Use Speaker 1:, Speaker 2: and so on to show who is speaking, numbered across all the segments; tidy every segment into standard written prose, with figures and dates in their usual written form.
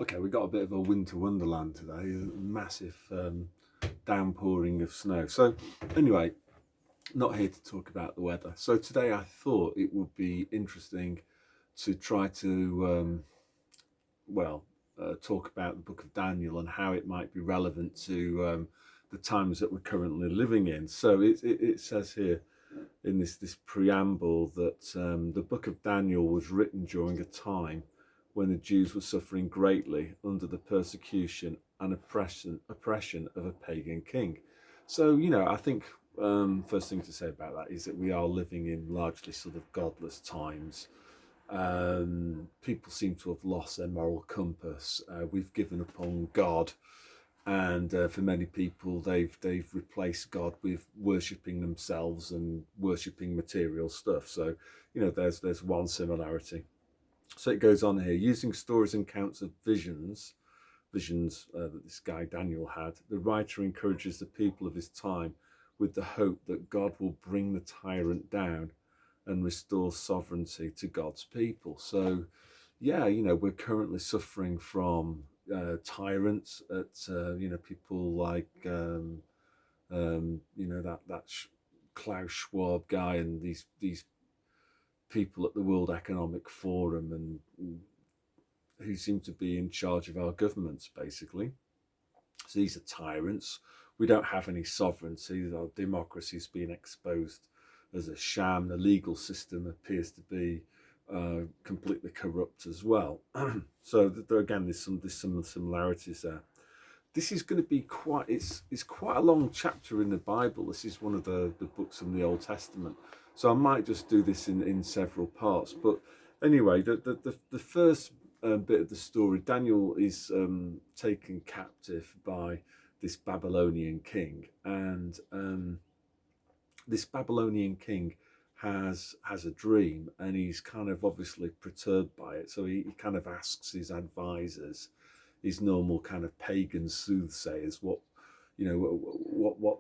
Speaker 1: Okay, we got a bit of a winter wonderland today, a massive downpouring of snow. So, anyway, not here to talk about the weather. So, today I thought it would be interesting to try to, well, talk about the book of Daniel and how it might be relevant to the times that we're currently living in. So, it says here in this preamble that the book of Daniel was written during a time when the Jews were suffering greatly under the persecution and oppression of a pagan king. So, I think first thing to say about that is that we are living in largely sort of godless times. People seem to have lost their moral compass. We've given up on God, and for many people, they've replaced God with worshipping themselves and worshipping material stuff. So, there's one similarity. So it goes on here, using stories and accounts of visions that this guy Daniel had. The writer encourages the people of his time with the hope that God will bring the tyrant down and restore sovereignty to God's people. So, yeah, we're currently suffering from tyrants at people like that Klaus Schwab guy and these people at the World Economic Forum and who seem to be in charge of our governments, basically. So these are tyrants. We don't have any sovereignty. Our democracy is being exposed as a sham. The legal system appears to be completely corrupt as well. So again, there's some similarities there. This is going to be it's quite a long chapter in the Bible. This is one of the books in the Old Testament. So I might just do this in several parts. But anyway, the first bit of the story, Daniel is taken captive by this Babylonian king. And this Babylonian king has a dream, and he's kind of obviously perturbed by it. So he kind of asks his advisors, his normal kind of pagan soothsayers, what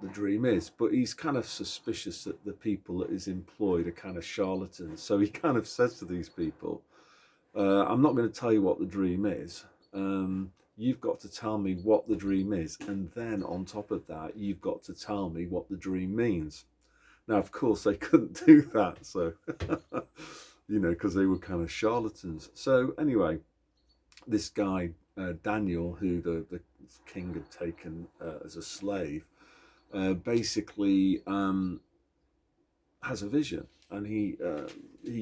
Speaker 1: the dream is. But he's kind of suspicious that the people that is employed are kind of charlatans. So he kind of says to these people, I'm not going to tell you what the dream is. You've got to tell me what the dream is, and then on top of that, you've got to tell me what the dream means. Now, of course, they couldn't do that, so because they were kind of charlatans. So anyway, this guy Daniel, who the king had taken as a slave, basically has a vision, and he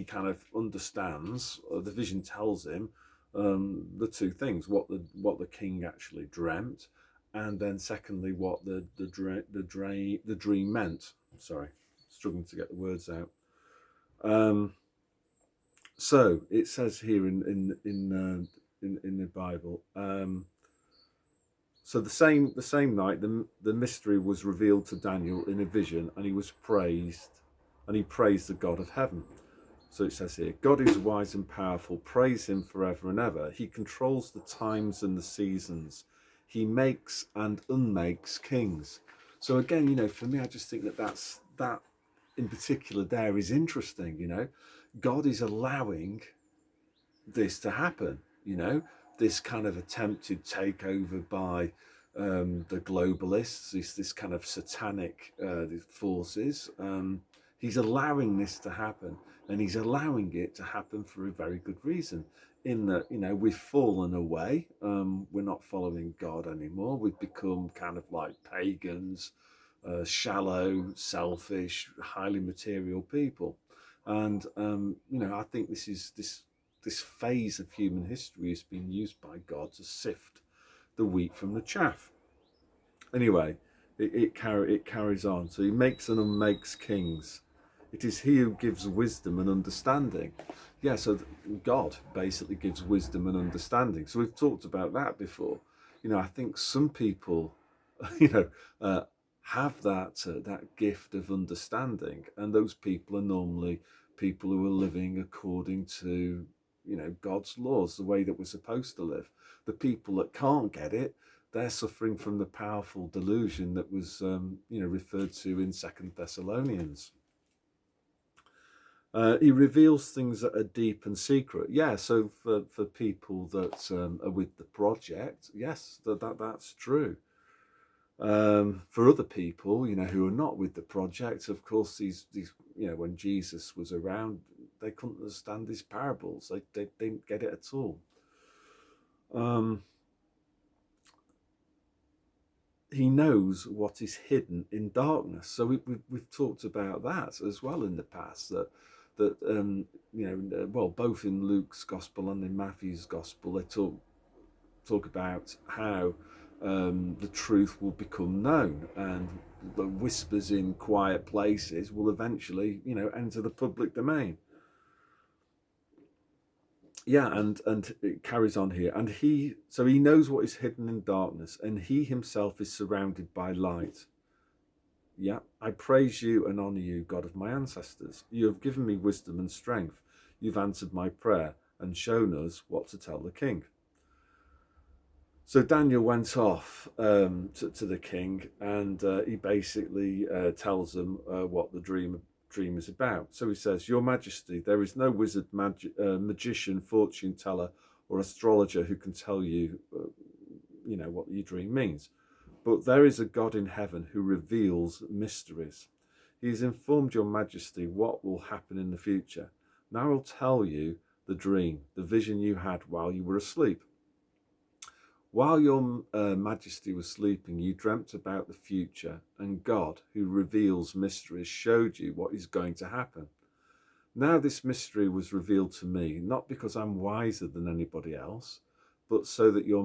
Speaker 1: kind of understands. The vision tells him the two things: what the king actually dreamt, and then secondly, what the dream meant. Sorry, struggling to get the words out. So it says here in the Bible. So the same night, the mystery was revealed to Daniel in a vision, and he praised the God of heaven. So it says here, God is wise and powerful. Praise him forever and ever. He controls the times and the seasons. He makes and unmakes kings. So again, for me, I just think that in particular there is interesting. God is allowing this to happen. This kind of attempted takeover by the globalists, this kind of satanic forces. He's allowing this to happen, and he's allowing it to happen for a very good reason. In that, we've fallen away. We're not following God anymore. We've become kind of like pagans, shallow, selfish, highly material people. And I think this phase of human history has been used by God to sift the wheat from the chaff. Anyway, it carries on. So he makes and unmakes kings. It is he who gives wisdom and understanding. Yeah, so God basically gives wisdom and understanding. So we've talked about that before. I think some people, have that gift of understanding, and those people are normally people who are living according to God's laws, the way that we're supposed to live. The people that can't get it, they're suffering from the powerful delusion that was referred to in 2 Thessalonians. He reveals things that are deep and secret. Yeah, so for people that are with the project, yes, that's true. For other people, who are not with the project, of course, these when Jesus was around, they couldn't understand his parables. They didn't get it at all. He knows what is hidden in darkness. So we've talked about that as well in the past. Well, both in Luke's gospel and in Matthew's gospel, they talk about how the truth will become known, and the whispers in quiet places will eventually, enter the public domain. Yeah, and it carries on here. And he knows what is hidden in darkness, and he himself is surrounded by light. Yeah, I praise you and honor you, God of my ancestors. You have given me wisdom and strength. You've answered my prayer and shown us what to tell the king. So Daniel went off to the king, and he basically tells them what the dream is about. So he says, Your Majesty, there is no wizard, magician, fortune teller, or astrologer who can tell you, what your dream means. But there is a God in heaven who reveals mysteries. He has informed your Majesty what will happen in the future. Now I'll tell you the dream, the vision you had while you were asleep. While your Majesty was sleeping, you dreamt about the future, and God, who reveals mysteries, showed you what is going to happen. Now this mystery was revealed to me, not because I'm wiser than anybody else, but so that your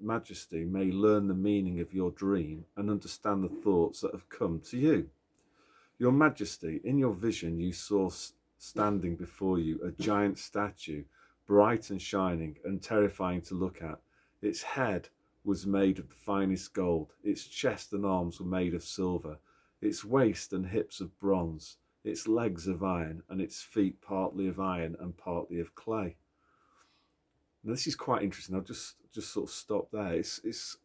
Speaker 1: Majesty may learn the meaning of your dream and understand the thoughts that have come to you. Your Majesty, in your vision you saw standing before you a giant statue, bright and shining and terrifying to look at. Its head was made of the finest gold, its chest and arms were made of silver, its waist and hips of bronze, its legs of iron, and its feet partly of iron and partly of clay. Now, this is quite interesting. I'll just sort of stop there. It's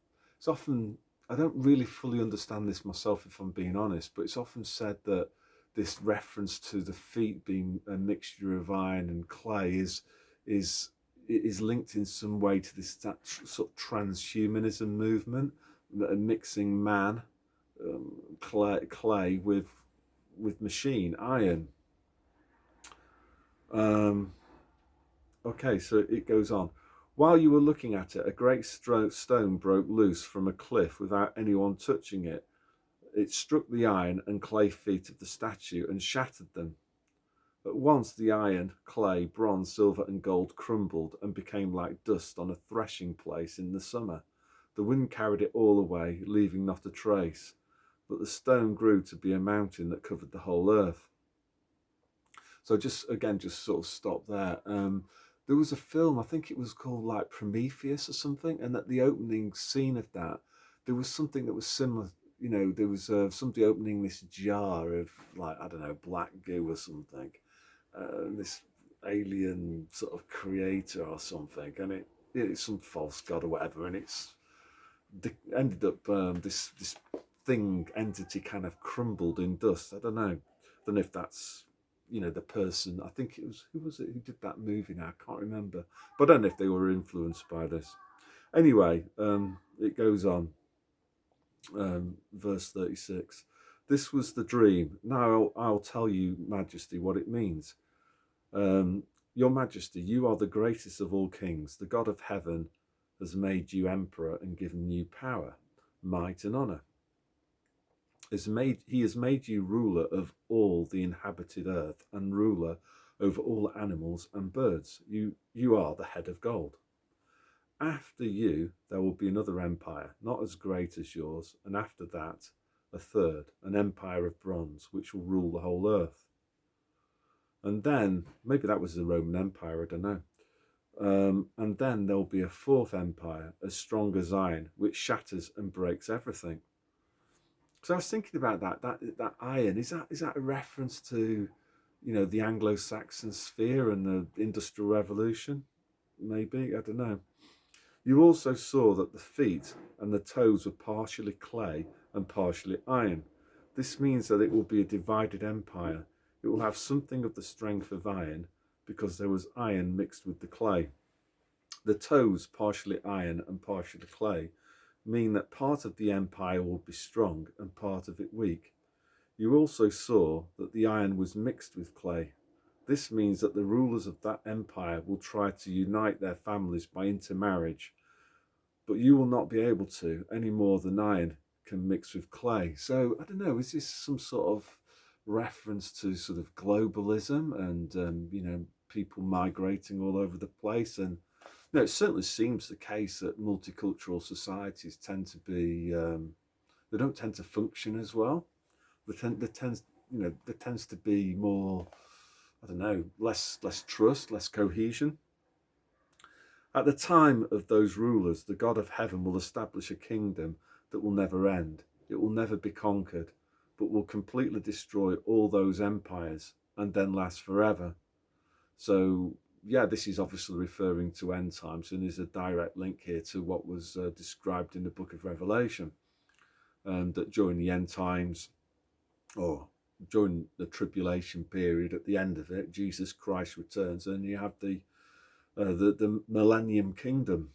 Speaker 1: often, I don't really fully understand this myself, if I'm being honest, but it's often said that this reference to the feet being a mixture of iron and clay is linked in some way to this sort of transhumanism movement, mixing man, clay with machine, iron. Okay, so it goes on. While you were looking at it, a great stone broke loose from a cliff without anyone touching it. It struck the iron and clay feet of the statue and shattered them. At once the iron, clay, bronze, silver, and gold crumbled and became like dust on a threshing place in the summer. The wind carried it all away, leaving not a trace. But the stone grew to be a mountain that covered the whole earth. So just sort of stop there. There was a film, I think it was called like Prometheus or something, and at the opening scene of that, there was something that was similar. There was somebody opening this jar of, like, I don't know, black goo or something, this alien sort of creator or something, and it's some false god or whatever, and it's ended up this entity kind of crumbled in dust. I don't know if that's the person. I think it was, who was it who did that movie now? I can't remember, but I don't know if they were influenced by this. Anyway, it goes on. Verse 36. This was the dream. Now I'll tell you, Majesty, what it means. Your Majesty, you are the greatest of all kings. The God of heaven has made you emperor and given you power, might, and honor. He has made you ruler of all the inhabited earth and ruler over all animals and birds. You are the head of gold. After you, there will be another empire, not as great as yours, and after that, a third, an empire of bronze, which will rule the whole earth. And then, maybe that was the Roman Empire, I don't know. And then there'll be a fourth empire, as strong as iron, which shatters and breaks everything. So I was thinking about that iron. Is that a reference to, the Anglo-Saxon sphere and the Industrial Revolution? Maybe, I don't know. You also saw that the feet and the toes were partially clay and partially iron. This means that it will be a divided empire. It will have something of the strength of iron, because there was iron mixed with the clay. The toes, partially iron and partially clay, mean that part of the empire will be strong and part of it weak. You also saw that the iron was mixed with clay. This means that the rulers of that empire will try to unite their families by intermarriage, but you will not be able to any more than iron can mix with clay. So I don't know, is this some sort of reference to sort of globalism and people migrating all over the place? And it certainly seems the case that multicultural societies tend to be they don't tend to function as well. There tends to be more, I don't know, less trust, less cohesion. At the time of those rulers, the God of heaven will establish a kingdom that will never end. It will never be conquered, but will completely destroy all those empires and then last forever. So, yeah, this is obviously referring to end times, and there's a direct link here to what was described in the book of Revelation, that during the end times, or during the tribulation period, at the end of it, Jesus Christ returns, and you have the millennium kingdom.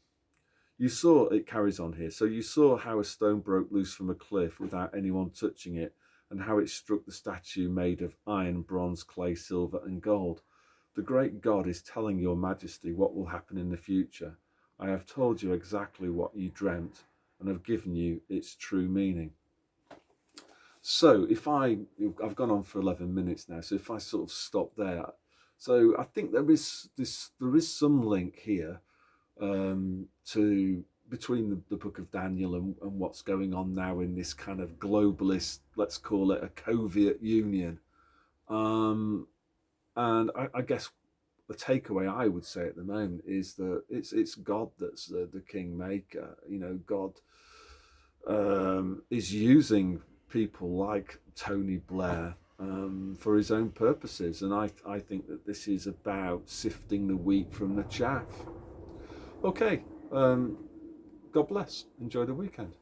Speaker 1: You saw, it carries on here, so you saw how a stone broke loose from a cliff without anyone touching it, and how it struck the statue made of iron, bronze, clay, silver and gold. The great God is telling your majesty what will happen in the future. I have told you exactly what you dreamt and have given you its true meaning. So I've gone on for 11 minutes now, so if I sort of stop there, so I think there is some link here to between the book of Daniel and what's going on now in this kind of globalist, let's call it a Soviet Union. And I guess the takeaway I would say at the moment is that it's God that's the kingmaker. God is using people like Tony Blair for his own purposes, and I think that this is about sifting the wheat from the chaff. Okay, God bless. Enjoy the weekend.